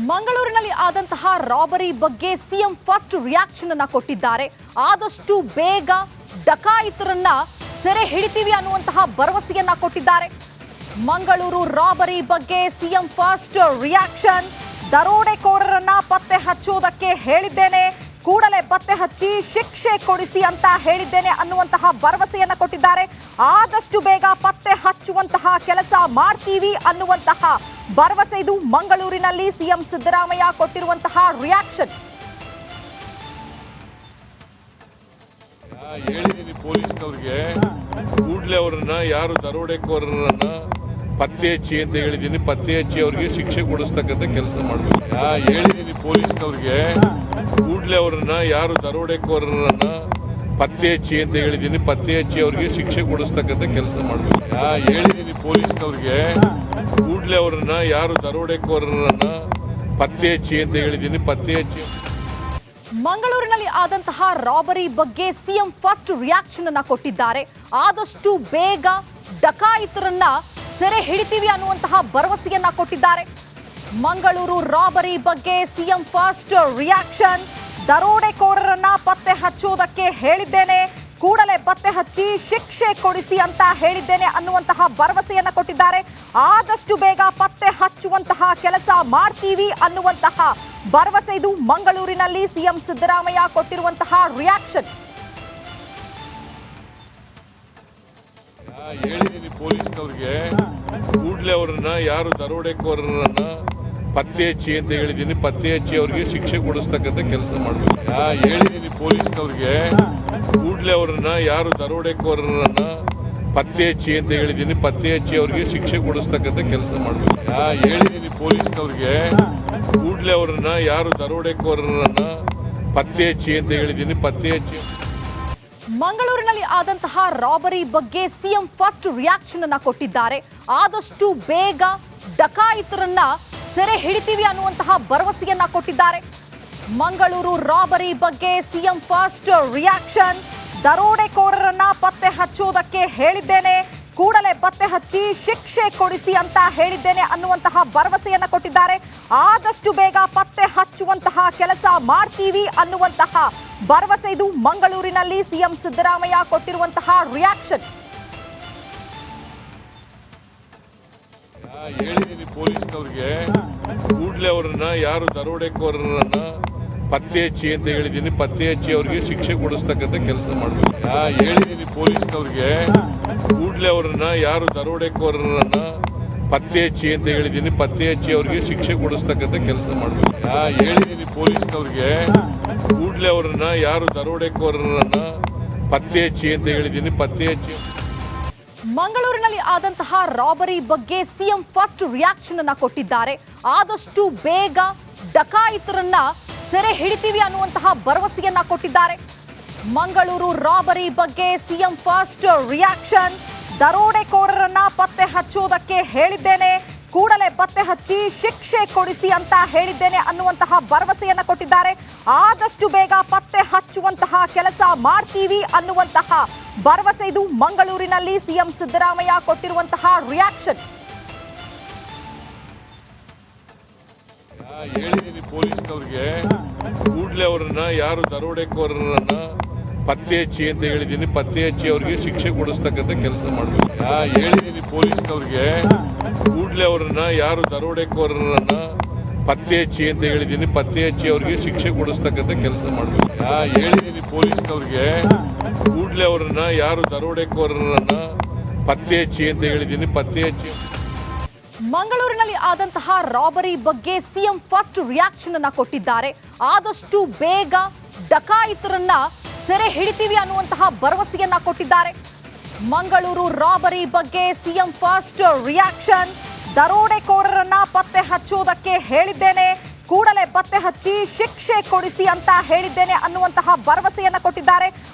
ಮಂಗಳೂರಿನಲ್ಲಿ ಆದಂತಹ ರಾಬರಿ ಬಗ್ಗೆ ಸಿಎಂ ಫಸ್ಟ್ ರಿಯಾಕ್ಷನ್ ಅನ್ನು ಕೊಟ್ಟಿದ್ದಾರೆ. ಆದಷ್ಟು ಬೇಗ ಡಕಾಯಿತರನ್ನ ಸೆರೆ ಹಿಡಿತೀವಿ ಅನ್ನುವಂತಹ ಭರವಸೆಯನ್ನ ಕೊಟ್ಟಿದ್ದಾರೆ. ಮಂಗಳೂರು ರಾಬರಿ ಬಗ್ಗೆ ಸಿಎಂ ಫಸ್ಟ್ ರಿಯಾಕ್ಷನ್. ದರೋಡೆಕೋರರನ್ನ ಪತ್ತೆ ಹಚ್ಚೋದಕ್ಕೆ ಹೇಳಿದ್ದೇನೆ, ಕೂಡಲೇ ಪತ್ತೆ ಹಚ್ಚಿ ಶಿಕ್ಷೆ ಕೊಡಿಸಿ ಅಂತ ಹೇಳಿದ್ದೇನೆ ಅನ್ನುವಂತಹ ಭರವಸೆಯನ್ನ ಕೊಟ್ಟಿದ್ದಾರೆ. ಆದಷ್ಟು ಬೇಗ ಪತ್ತೆ ಹಚ್ಚುವಂತಹ ಕೆಲಸ ಮಾಡ್ತೀವಿ ಅನ್ನುವಂತಹ ಭರವಸೆ ಇದು ಮಂಗಳೂರಿನಲ್ಲಿ ಸಿಎಂ ಸಿದ್ದರಾಮಯ್ಯ ಕೊಟ್ಟಿರುವಂತಹ ರಿಯಾಕ್ಷನ್. ಹೇಳಿದೀನಿ ಪೊಲೀಸ್ನವ್ರಿಗೆ, ಕೂಡಲೇ ಅವರನ್ನ ಯಾರು ದರೋಡೆಕೋರರನ್ನ ಪತ್ತೆ ಹಚ್ಚಿ ಅಂತ ಹೇಳಿದೀನಿ, ಪತ್ತೆ ಹಚ್ಚಿ ಅವರಿಗೆ ಶಿಕ್ಷೆ ಕೊಡಿಸ್ತಕ್ಕಂಥ ಕೆಲಸ ಮಾಡಬೇಕು. ಹೇಳಿದೀನಿ ಪೊಲೀಸ್ನವ್ರಿಗೆ, ಕೂಡಲೇ ಅವರನ್ನ ಯಾರು ದರೋಡೆಕೋರರನ್ನ ಪತ್ತೆ ಹಚ್ಚಿ ಅಂತ ಹೇಳಿದೀನಿ, ಪತ್ತೆ ಹಚ್ಚಿ ಅವರಿಗೆ ಶಿಕ್ಷೆ ಕೊಡಿಸ್ತಕ್ಕಂಥ ಕೆಲಸ ಮಾಡಬೇಕು. ಹೇಳಿದೀನಿ ಪೊಲೀಸ್ನವ್ರಿಗೆ, ಕೂಡಲೇ ಅವರನ್ನ ಯಾರು ದರೋಡೆಕೋರರನ್ನ ಪತ್ತೆ ಹಚ್ಚಿ ಅಂತ ಹೇಳಿದೀನಿ, ಪತ್ತೆ ಹಚ್ಚಿ. ಮಂಗಳೂರಿನಲ್ಲಿ ಆದಂತಹ ರಾಬರಿ ಬಗ್ಗೆ ಸಿಎಂ ಫಸ್ಟ್ ರಿಯಾಕ್ಷನ್ ಅನ್ನ ಕೊಟ್ಟಿದ್ದಾರೆ. ಆದಷ್ಟು ಬೇಗ ಡಕಾಯಿತರನ್ನ ಸೆರೆ ಹಿಡಿತೀವಿ ಅನ್ನುವಂತಹ ಭರವಸೆಯನ್ನ ಕೊಟ್ಟಿದ್ದಾರೆ. ಮಂಗಳೂರು ರಾಬರಿ ಬಗ್ಗೆ ಸಿಎಂ ಫಸ್ಟ್ ರಿಯಾಕ್ಷನ್. ದರೋಡೆಕೋರರನ್ನ ಪತ್ತೆ ಹಚ್ಚೋದಕ್ಕೆ ಹೇಳಿದ್ದೇನೆ, ಕೂಡಲೇ ಪತ್ತೆ ಹಚ್ಚಿ ಶಿಕ್ಷೆ ಕೊಡಿಸಿ ಅಂತ ಹೇಳಿದ್ದೇನೆ ಅನ್ನುವಂತಹ ಭರವಸೆಯನ್ನ ಕೊಟ್ಟಿದ್ದಾರೆ. ಆದಷ್ಟು ಬೇಗ ಪತ್ತೆ ಹಚ್ಚುವಂತಹ ಕೆಲಸ ಮಾಡ್ತೀವಿ ಅನ್ನುವಂತಹ ಭರವಸೆ ಇದು ಮಂಗಳೂರಿನಲ್ಲಿ ಸಿಎಂ ಸಿದ್ದರಾಮಯ್ಯ ಕೊಟ್ಟಿರುವಂತಹ ರಿಯಾಕ್ಷನ್. ಹೇಳಿದೀನಿ ಪೊಲೀಸ್ನವ್ರಿಗೆ, ಕೂಡಲೇ ಅವರನ್ನ ಯಾರು ದರೋಡೆಕೋರರನ್ನ ಪತ್ತೆ ಹಚ್ಚಿ ಅಂತ ಹೇಳಿದೀನಿ, ಪತ್ತೆ ಹಚ್ಚಿ ಅವರಿಗೆ ಶಿಕ್ಷೆ ಕೊಡಿಸ್ತಕ್ಕಂಥ ಕೆಲಸ ಮಾಡಬೇಕು. ಹೇಳಿದೀನಿ ಪೊಲೀಸ್ನವ್ರಿಗೆ, ಕೂಡಲೇ ಅವರನ್ನ ಯಾರು ದರೋಡೆಕೋರರನ್ನ ಪತ್ತೆ ಹಚ್ಚಿ ಅಂತ ಹೇಳಿದೀನಿ, ಪತ್ತೆ ಹಚ್ಚಿ ಅವರಿಗೆ ಶಿಕ್ಷೆ ಕೊಡಿಸ್ತಕ್ಕಂಥ ಕೆಲಸ ಮಾಡಬೇಕು. ಹೇಳಿದೀನಿ ಪೊಲೀಸ್ನವ್ರಿಗೆ, ಕೂಡಲೇ ಅವರನ್ನ ಯಾರು ದರೋಡೆಕೋರರನ್ನ ಪತ್ತೆ ಹಚ್ಚಿ ಅಂತ ಹೇಳಿದೀನಿ, ಪತ್ತೆ ಹಚ್ಚಿ. ಮಂಗಳೂರಿನಲ್ಲಿ ಆದಂತಹ ರಾಬರಿ ಬಗ್ಗೆ ಸಿಎಂ ಫಸ್ಟ್ ರಿಯಾಕ್ಷನ್ ಅನ್ನ ಕೊಟ್ಟಿದ್ದಾರೆ. ಆದಷ್ಟು ಬೇಗ ಡಕಾಯಿತರನ್ನ ಸೆರೆ ಹಿಡಿತೀವಿ ಅನ್ನುವಂತಹ ಭರವಸೆಯನ್ನ ಕೊಟ್ಟಿದ್ದಾರೆ. ಮಂಗಳೂರು ರಾಬರಿ ಬಗ್ಗೆ ಸಿಎಂ ಫಸ್ಟ್ ರಿಯಾಕ್ಷನ್. ದರೋಡೆಕೋರರನ್ನ ಪತ್ತೆ ಹಚ್ಚೋದಕ್ಕೆ ಹೇಳಿದ್ದೇನೆ, ಕೂಡಲೇ ಪತ್ತೆ ಹಚ್ಚಿ ಶಿಕ್ಷೆ ಕೊಡಿಸಿ ಅಂತ ಹೇಳಿದ್ದೇನೆ ಅನ್ನುವಂತಹ ಭರವಸೆಯನ್ನ ಕೊಟ್ಟಿದ್ದಾರೆ. ಆದಷ್ಟು ಬೇಗ ಪತ್ತೆ ಹಚ್ಚುವಂತಹ ಕೆಲಸ ಮಾಡ್ತೀವಿ ಅನ್ನುವಂತಹ ಭರವಸೆ ಇದು ಮಂಗಳೂರಿನಲ್ಲಿ ಸಿಎಂ ಸಿದ್ದರಾಮಯ್ಯ ಕೊಟ್ಟಿರುವಂತಹ ರಿಯಾಕ್ಷನ್. ಹೇಳಿದೀನಿ ಪೊಲೀಸ್ನವ್ರಿಗೆ, ಕೂಡಲೇ ಅವರನ್ನ ಯಾರು ದರೋಡೆಕೋರರನ್ನ ಪತ್ತೆ ಹಚ್ಚಿ ಅಂತ ಹೇಳಿದೀನಿ, ಪತ್ತೆ ಹಚ್ಚಿ ಅವರಿಗೆ ಶಿಕ್ಷೆ ಕೊಡಿಸ್ತಕ್ಕಂಥ ಕೆಲಸ ಮಾಡಬೇಕು. ಹೇಳಿದೀನಿ ಪೊಲೀಸ್ನವ್ರಿಗೆ, ಕೂಡಲೇ ಅವರನ್ನ ಯಾರು ದರೋಡೆಕೋರರನ್ನ ಪತ್ತೆ ಹಚ್ಚಿ ಅಂತ ಹೇಳಿದೀನಿ, ಪತ್ತೆ ಹಚ್ಚಿ ಅವರಿಗೆ ಶಿಕ್ಷೆ ಕೊಡಿಸ್ತಕ್ಕಂಥ ಕೆಲಸ ಮಾಡಬೇಕು. ಹೇಳಿದೀನಿ ಪೊಲೀಸ್ನವ್ರಿಗೆ, ಕೂಡಲೇ ಅವರನ್ನ ಯಾರು ದರೋಡೆಕೋರರನ್ನ ಪತ್ತೆ ಹಚ್ಚಿ ಅಂತ ಹೇಳಿದೀನಿ, ಪತ್ತೆ ಹಚ್ಚಿ. ಮಂಗಳೂರಿನಲ್ಲಿ ಆದಂತಹ ರಾಬರಿ ಬಗ್ಗೆ ಸಿಎಂ ಫಸ್ಟ್ ರಿಯಾಕ್ಷನ್ ಅನ್ನ ಕೊಟ್ಟಿದ್ದಾರೆ. ಆದಷ್ಟು ಬೇಗ ಡಕಾಯಿತರನ್ನ ಸೆರೆ ಹಿಡಿತೀವಿ ಅನ್ನುವಂತಹ ಭರವಸೆಯನ್ನ ಕೊಟ್ಟಿದ್ದಾರೆ. ಮಂಗಳೂರು ರಾಬರಿ ಬಗ್ಗೆ ಸಿಎಂ ಫಸ್ಟ್ ರಿಯಾಕ್ಷನ್. ದರೋಡೆಕೋರರನ್ನ ಪತ್ತೆ ಹಚ್ಚೋದಕ್ಕೆ ಹೇಳಿದ್ದೇನೆ, ಕೂಡಲೇ ಪತ್ತೆ ಹಚ್ಚಿ ಶಿಕ್ಷೆ ಕೊಡಿಸಿ ಅಂತ ಹೇಳಿದ್ದೇನೆ ಅನ್ನುವಂತಹ ಭರವಸೆಯನ್ನ ಕೊಟ್ಟಿದ್ದಾರೆ. ಆದಷ್ಟು ಬೇಗ ಪತ್ತೆ ಹಚ್ಚುವಂತಹ ಕೆಲಸ ಮಾಡ್ತೀವಿ ಅನ್ನುವಂತಹ ಭರವಸೆ ಇದು ಮಂಗಳೂರಿನಲ್ಲಿ ಸಿಎಂ ಸಿದ್ದರಾಮಯ್ಯ ಕೊಟ್ಟಿರುವಂತಹ ರಿಯಾಕ್ಷನ್. ಹೇಳಿದೀನಿ ಪೊಲೀಸ್ನವ್ರಿಗೆ, ಕೂಡಲೇ ಅವರನ್ನ ಯಾರು ದರೋಡೆಕೋರರನ್ನ ಪತ್ತೆ ಹಚ್ಚಿ ಅಂತ ಹೇಳಿದೀನಿ, ಪತ್ತೆ ಹಚ್ಚಿ ಅವರಿಗೆ ಶಿಕ್ಷೆ ಕೊಡಿಸ್ತಕ್ಕಂಥ ಕೆಲಸ ಮಾಡಬೇಕು. ಹೇಳಿದೀನಿ ಪೊಲೀಸ್ನವ್ರಿಗೆ, ಕೂಡಲೇ ಅವರನ್ನ ಯಾರು ದರೋಡೆಕೋರರನ್ನ ಪತ್ತೆ ಹಚ್ಚಿ ಅಂತ ಹೇಳಿದೀನಿ, ಪತ್ತೆ ಹಚ್ಚಿ ಅವರಿಗೆ ಶಿಕ್ಷೆ ಕೊಡಿಸ್ತಕ್ಕಂಥ ಕೆಲಸ ಮಾಡಬೇಕು. ಹೇಳಿದೀನಿ ಪೊಲೀಸ್ನವ್ರಿಗೆ, ಕೂಡಲೇ ಅವರನ್ನ ಯಾರು ದರೋಡೆಕೋರರನ್ನ ಪತ್ತೆ ಹಚ್ಚಿ ಅಂತ ಹೇಳಿದೀನಿ, ಪತ್ತೆ ಹಚ್ಚಿ. ಮಂಗಳೂರಿನಲ್ಲಿ ಆದಂತಹ ರಾಬರಿ ಬಗ್ಗೆ ಸಿಎಂ ಫಸ್ಟ್ ರಿಯಾಕ್ಷನ್ ಅನ್ನ ಕೊಟ್ಟಿದ್ದಾರೆ. ಆದಷ್ಟು ಬೇಗ ಡಕಾಯಿತರನ್ನ ಸೆರೆ ಹಿಡಿತೀವಿ ಅನ್ನುವಂತಹ ಭರವಸೆಯನ್ನ ಕೊಟ್ಟಿದ್ದಾರೆ. ಮಂಗಳೂರು ರಾಬರಿ ಬಗ್ಗೆ ಸಿಎಂ ಫಸ್ಟ್ ರಿಯಾಕ್ಷನ್. ದರೋಡೆಕೋರರನ್ನ ಪತ್ತೆ ಹಚ್ಚೋದಕ್ಕೆ ಹೇಳಿದ್ದೇನೆ, ಕೂಡಲೇ ಪತ್ತೆ ಹಚ್ಚಿ ಶಿಕ್ಷೆ ಕೊಡಿಸಿ ಅಂತ ಹೇಳಿದ್ದೇನೆ ಅನ್ನುವಂತಹ ಭರವಸೆಯನ್ನ ಕೊಟ್ಟಿದ್ದಾರೆ.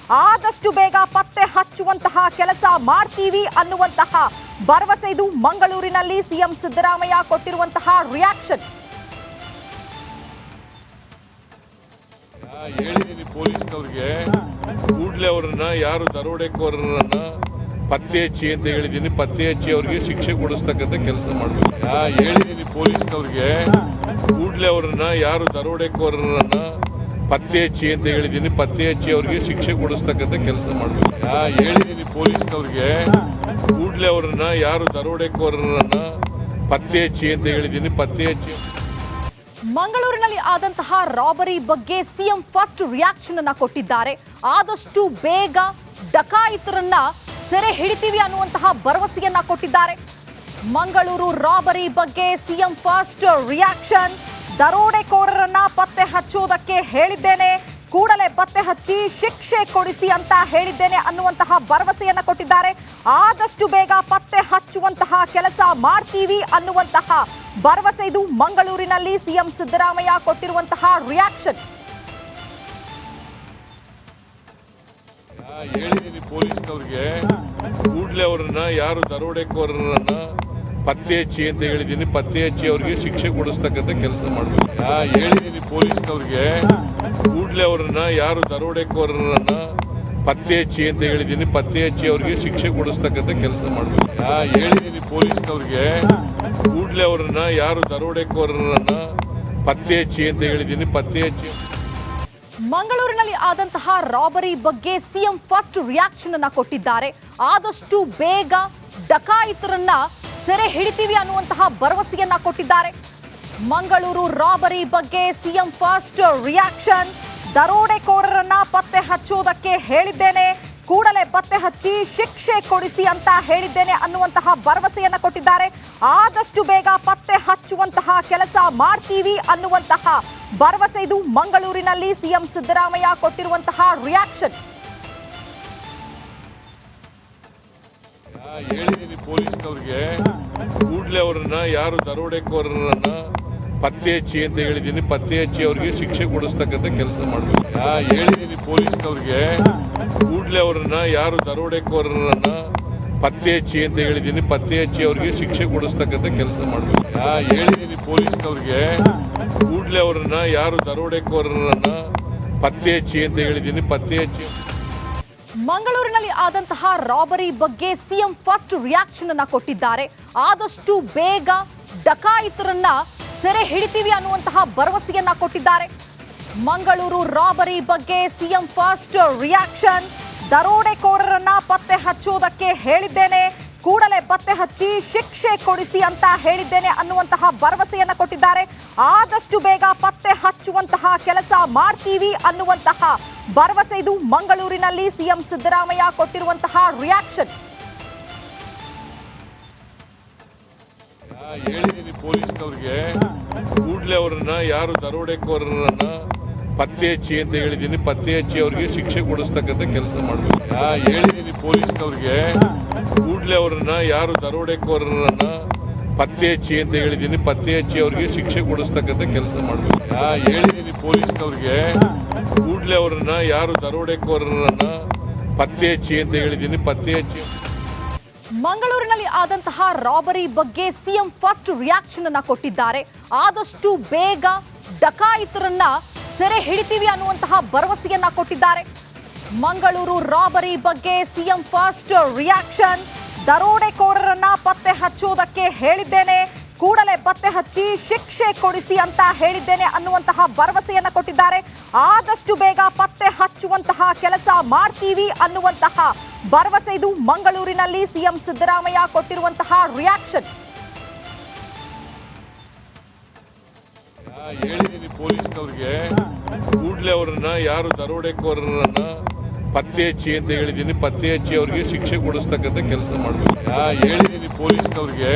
ಆದಷ್ಟು ಬೇಗ ಪತ್ತೆ ಹಚ್ಚುವಂತಹ ಕೆಲಸ ಮಾಡ್ತೀವಿ ಅನ್ನುವಂತಹ ಭರವಸೆ ಇದು ಮಂಗಳೂರಿನಲ್ಲಿ ಸಿಎಂ ಸಿದ್ದರಾಮಯ್ಯ ಕೊಟ್ಟಿರುವಂತಹ ರಿಯಾಕ್ಷನ್. ಹೇಳಿದೀನಿ ಪೊಲೀಸ್ನವ್ರಿಗೆ, ಕೂಡಲೇ ಅವರನ್ನ ಯಾರು ದರೋಡೆಕೋರರನ್ನ ಪತ್ತೆ ಹಚ್ಚಿ ಅಂತ ಹೇಳಿದೀನಿ, ಪತ್ತೆ ಹಚ್ಚಿ ಅವರಿಗೆ ಶಿಕ್ಷೆ ಕೊಡಿಸ್ತಕ್ಕಂಥ ಕೆಲಸ ಮಾಡಬೇಕು. ಹೇಳಿದೀನಿ ಪೊಲೀಸ್ನವ್ರಿಗೆ, ಕೂಡಲೇ ಕೂಡಲೇ ಅವರನ್ನ ಯಾರು ದರೋಡೆಕೋರರನ್ನ ಪತ್ತೆ ಹಚ್ಚಿ ಅಂತ ಹೇಳಿದ್ದೀನಿ, ಪತ್ತೆ ಹಚ್ಚಿ ಅವರಿಗೆ ಶಿಕ್ಷೆ ಕೊಡಿಸ್ತಕ್ಕಂಥ ಕೆಲಸ ಮಾಡಬೇಕು. ಹೇಳಿದ್ದೀನಿ ಪೊಲೀಸ್ನವ್ರಿಗೆ, ಕೂಡಲೇ ಅವರನ್ನ ಯಾರು ದರೋಡೆಕೋರರನ್ನ ಪತ್ತೆ ಹಚ್ಚಿ ಅಂತ ಹೇಳಿದ್ದೀನಿ, ಪತ್ತೆ ಹಚ್ಚಿ. ಮಂಗಳೂರಿನಲ್ಲಿ ಆದಂತಹ ರಾಬರಿ ಬಗ್ಗೆ ಸಿಎಂ ಫಸ್ಟ್ ರಿಯಾಕ್ಷನ್ ಅನ್ನ ಕೊಟ್ಟಿದ್ದಾರೆ. ಆದಷ್ಟು ಬೇಗ ಡಕಾಯಿತರನ್ನ ಸೆರೆ ಹಿಡಿತೀವಿ ಅನ್ನುವಂತಹ ಭರವಸೆಯನ್ನ ಕೊಟ್ಟಿದ್ದಾರೆ. ಮಂಗಳೂರು ರಾಬರಿ ಬಗ್ಗೆ ಸಿಎಂ ಫಸ್ಟ್ ರಿಯಾಕ್ಷನ್. ದರೋಡೆಕೋರರನ್ನ ಪತ್ತೆ ಹಚ್ಚುವುದಕ್ಕೆ ಹೇಳಿದ್ದೇನೆ, ಕೂಡಲೇ ಪತ್ತೆ ಹಚ್ಚಿ ಶಿಕ್ಷೆ ಕೊಡಿಸಿ ಅಂತ ಹೇಳಿದ್ದೇನೆ ಅನ್ನುವಂತಹ ಭರವಸೆಯನ್ನ ಕೊಟ್ಟಿದ್ದಾರೆ. ಆದಷ್ಟು ಬೇಗ ಪತ್ತೆ ಹಚ್ಚುವಂತಹ ಕೆಲಸ ಮಾಡ್ತೀವಿ ಅನ್ನುವಂತಹ ಭರವಸೆ ಇದು ಮಂಗಳೂರಿನಲ್ಲಿ ಸಿಎಂ ಸಿದ್ದರಾಮಯ್ಯ ಕೊಟ್ಟಿರುವಂತಹ ರಿಯಾಕ್ಷನ್. ಹೇಳಿದ್ದೀನಿ ಪೊಲೀಸ್ನವ್ರಿಗೆ, ಕೂಡಲೇ ಅವರನ್ನ ಯಾರು ದರೋಡೆಕೋರರನ್ನ ಪತ್ತೆ ಹಚ್ಚಿ ಅಂತ ಹೇಳಿದ್ದೀನಿ, ಪತ್ತೆ ಹಚ್ಚಿ ಅವರಿಗೆ ಶಿಕ್ಷೆ ಕೊಡಿಸ್ತಕ್ಕಂಥ ಕೆಲಸ ಮಾಡಬೇಕು. ಹೇಳಿದ್ದೀನಿ ಪೊಲೀಸ್ನವ್ರಿಗೆ, ಕೂಡಲೇ ಅವರನ್ನ ಯಾರು ದರೋಡೆಕೋರರನ್ನ ಪತ್ತೆ ಹಚ್ಚಿ ಅಂತ ಹೇಳಿದ್ದೀನಿ, ಪತ್ತೆ ಹಚ್ಚಿ ಅವರಿಗೆ ಶಿಕ್ಷೆ ಕೊಡಿಸ್ತಕ್ಕಂಥ ಕೆಲಸ ಮಾಡಬೇಕು. ಹೇಳಿದ್ದೀನಿ ಪೊಲೀಸ್ನವ್ರಿಗೆ, ಕೂಡಲೇ ಅವರನ್ನ ಯಾರು ದರೋಡೆಕೋರರನ್ನ ಪತ್ತೆ ಹಚ್ಚಿ ಅಂತ ಹೇಳಿದ್ದೀನಿ, ಪತ್ತೆ ಹಚ್ಚಿ. ಮಂಗಳೂರಿನಲ್ಲಿ ಆದಂತಹ ರಾಬರಿ ಬಗ್ಗೆ ಸಿಎಂ ಫಸ್ಟ್ ರಿಯಾಕ್ಷನ್ ಅನ್ನ ಕೊಟ್ಟಿದ್ದಾರೆ. ಆದಷ್ಟು ಬೇಗ ಡಕಾಯಿತರನ್ನ ಸೆರೆ ಹಿಡಿತೀವಿ ಅನ್ನುವಂತಹ ಭರವಸೆಯನ್ನ ಕೊಟ್ಟಿದ್ದಾರೆ. ಮಂಗಳೂರು ರಾಬರಿ ಬಗ್ಗೆ ಸಿಎಂ ಫಸ್ಟ್ ರಿಯಾಕ್ಷನ್. ದರೋಡೆಕೋರರನ್ನ ಪತ್ತೆ ಹಚ್ಚುವುದಕ್ಕೆ ಹೇಳಿದ್ದೇನೆ, ಕೂಡಲೇ ಪತ್ತೆ ಹಚ್ಚಿ ಶಿಕ್ಷೆ ಕೊಡಿಸಿ ಅಂತ ಹೇಳಿದ್ದೇನೆ ಅನ್ನುವಂತಹ ಭರವಸೆಯನ್ನ ಕೊಟ್ಟಿದ್ದಾರೆ. ಆದಷ್ಟು ಬೇಗ ಪತ್ತೆ ಹಚ್ಚುವಂತಹ ಕೆಲಸ ಮಾಡ್ತೀವಿ ಅನ್ನುವಂತಹ ಭರವಸೆ ಇದು ಮಂಗಳೂರಿನಲ್ಲಿ ಸಿಎಂ ಸಿದ್ದರಾಮಯ್ಯ ಕೊಟ್ಟಿರುವಂತಹ ರಿಯಾಕ್ಷನ್. ಹೇಳಿದ್ದೀನಿ ಪೊಲೀಸ್ನವ್ರಿಗೆ, ಕೂಡಲೇ ಅವರನ್ನ ಯಾರು ದರೋಡೆಕೋರರನ್ನ ಪತ್ತೆ ಹಚ್ಚಿ ಅಂತ ಹೇಳಿದ್ದೀನಿ, ಪತ್ತೆ ಹಚ್ಚಿ ಅವರಿಗೆ ಶಿಕ್ಷೆ ಕೊಡಿಸ್ತಕ್ಕಂಥ ಕೆಲಸ ಮಾಡಬೇಕು. ಹೇಳಿದ್ದೀನಿ ಪೊಲೀಸ್ನವ್ರಿಗೆ, ಕೂಡಲೇ ಅವರನ್ನ ಯಾರು ದರೋಡೆಕೋರರನ್ನ ಪತ್ತೆ ಹಚ್ಚಿ ಅಂತ ಹೇಳಿದ್ದೀನಿ, ಪತ್ತೆ ಹಚ್ಚಿ ಅವರಿಗೆ ಶಿಕ್ಷೆ ಕೊಡಿಸ್ತಕ್ಕಂಥ ಕೆಲಸ ಮಾಡಬೇಕು. ಹೇಳಿದ್ದೀನಿ ಪೊಲೀಸ್ನವ್ರಿಗೆ, ಕೂಡಲೇ ಅವರನ್ನ ಯಾರು ದರೋಡೆಕೋರರನ್ನ ಪತ್ತೆ ಹಚ್ಚಿ ಅಂತ ಹೇಳಿದ್ದೀನಿ, ಪತ್ತೆ ಹಚ್ಚಿ. ಮಂಗಳೂರಿನಲ್ಲಿ ಆದಂತಹ ರಾಬರಿ ಬಗ್ಗೆ ಸಿಎಂ ಫಸ್ಟ್ ರಿಯಾಕ್ಷನ್ ಅನ್ನ ಕೊಟ್ಟಿದ್ದಾರೆ. ಆದಷ್ಟು ಬೇಗ ಡಕಾಯಿತರನ್ನ ಸೆರೆ ಹಿಡಿತೀವಿ ಅನ್ನುವಂತಹ ಭರವಸೆಯನ್ನ ಕೊಟ್ಟಿದ್ದಾರೆ. ಮಂಗಳೂರು ರಾಬರಿ ಬಗ್ಗೆ ಸಿಎಂ ಫಸ್ಟ್ ರಿಯಾಕ್ಷನ್. ದರೋಡೆಕೋರರನ್ನ ಪತ್ತೆ ಹಚ್ಚುವುದಕ್ಕೆ ಹೇಳಿದ್ದೇನೆ, ಕೂಡಲೇ ಪತ್ತೆ ಹಚ್ಚಿ ಶಿಕ್ಷೆ ಕೊಡಿಸಿ ಅಂತ ಹೇಳಿದ್ದೇನೆ ಅನ್ನುವಂತಹ ಭರವಸೆಯನ್ನ ಕೊಟ್ಟಿದ್ದಾರೆ. ಆದಷ್ಟು ಬೇಗ ಪತ್ತೆ ಹಚ್ಚುವಂತಹ ಕೆಲಸ ಮಾಡ್ತೀವಿ ಅನ್ನುವಂತಹ ಭರವಸೆ ಇದು ಮಂಗಳೂರಿನಲ್ಲಿ ಸಿಎಂ ಸಿದ್ದರಾಮಯ್ಯ ಕೊಟ್ಟಿರುವಂತಹ ರಿಯಾಕ್ಷನ್. ಹೇಳಿದ್ದೀನಿ ಪೊಲೀಸ್ನವ್ರಿಗೆ, ಕೂಡಲೇ ಅವರನ್ನ ಯಾರು ದರೋಡೆಕೋರರನ್ನ ಪತ್ತೆ ಹಚ್ಚಿ ಅಂತ ಹೇಳಿದ್ದೀನಿ, ಪತ್ತೆ ಹಚ್ಚಿ ಅವರಿಗೆ ಶಿಕ್ಷೆ ಕೊಡಿಸ್ತಕ್ಕಂಥ ಕೆಲಸ ಮಾಡಬೇಕು. ಹೇಳಿದ್ದೀನಿ ಪೊಲೀಸ್ನವ್ರಿಗೆ, ಕೂಡಲೇ ಅವರನ್ನ ಯಾರು ದರೋಡೆಕೋರರನ್ನ ಪತ್ತೆ ಹಚ್ಚಿ ಅಂತ ಹೇಳಿದ್ದೀನಿ, ಪತ್ತೆ ಹಚ್ಚಿ ಅವರಿಗೆ ಶಿಕ್ಷೆ ಕೊಡಿಸ್ತಕ್ಕಂಥ ಕೆಲಸ ಮಾಡಬೇಕು. ಹೇಳಿದ್ದೀನಿ ಪೊಲೀಸ್ನವ್ರಿಗೆ, ಕೂಡಲೇ ಅವರನ್ನ ಯಾರು ದರೋಡೆಕೋರರನ್ನ ಪತ್ತೆ ಹಚ್ಚಿ ಅಂತ ಹೇಳಿದ್ದೀನಿ, ಪತ್ತೆ ಹಚ್ಚಿ. ಮಂಗಳೂರಿನಲ್ಲಿ ಆದಂತಹ ರಾಬರಿ ಬಗ್ಗೆ ಸಿಎಂ ಫಸ್ಟ್ ರಿಯಾಕ್ಷನ್ ಅನ್ನ ಕೊಟ್ಟಿದ್ದಾರೆ. ಆದಷ್ಟು ಬೇಗ ಡಕಾಯಿತರನ್ನ ಸೆರೆ ಹಿಡಿತೀವಿ ಅನ್ನುವಂತಹ ಭರವಸೆಯನ್ನ ಕೊಟ್ಟಿದ್ದಾರೆ. ಮಂಗಳೂರು ರಾಬರಿ ಬಗ್ಗೆ ಸಿಎಂ ಫಸ್ಟ್ ರಿಯಾಕ್ಷನ್. ದರೋಡೆಕೋರರನ್ನ ಪತ್ತೆ ಹಚ್ಚುವುದಕ್ಕೆ ಹೇಳಿದ್ದೇನೆ, ಕೂಡಲೇ ಪತ್ತೆ ಹಚ್ಚಿ ಶಿಕ್ಷೆ ಕೊಡಿಸಿ ಅಂತ ಹೇಳಿದ್ದೇನೆ ಅನ್ನುವಂತಹ ಭರವಸೆಯನ್ನ ಕೊಟ್ಟಿದ್ದಾರೆ. ಆದಷ್ಟು ಬೇಗ ಪತ್ತೆ ಹಚ್ಚುವಂತಹ ಕೆಲಸ ಮಾಡ್ತೀವಿ ಅನ್ನುವಂತಹ ಭರವಸೆ ಇದು ಮಂಗಳೂರಿನಲ್ಲಿ ಸಿಎಂ ಸಿದ್ದರಾಮಯ್ಯ ಕೊಟ್ಟಿರುವಂತಹ ರಿಯಾಕ್ಷನ್. ಹೇಳಿದ್ದೀನಿ ಪೊಲೀಸ್ನವ್ರಿಗೆ, ಕೂಡಲೇ ಅವರನ್ನ ಯಾರು ದರೋಡೆಕೋರರನ್ನ ಪತ್ತೆ ಹಚ್ಚಿ ಅಂತ ಹೇಳಿದ್ದೀನಿ, ಪತ್ತೆ ಹಚ್ಚಿ ಅವರಿಗೆ ಶಿಕ್ಷೆ ಕೊಡಿಸ್ತಕ್ಕಂಥ ಕೆಲಸ ಮಾಡಬೇಕು. ಹೇಳಿದ್ದೀನಿ ಪೊಲೀಸ್ನವ್ರಿಗೆ,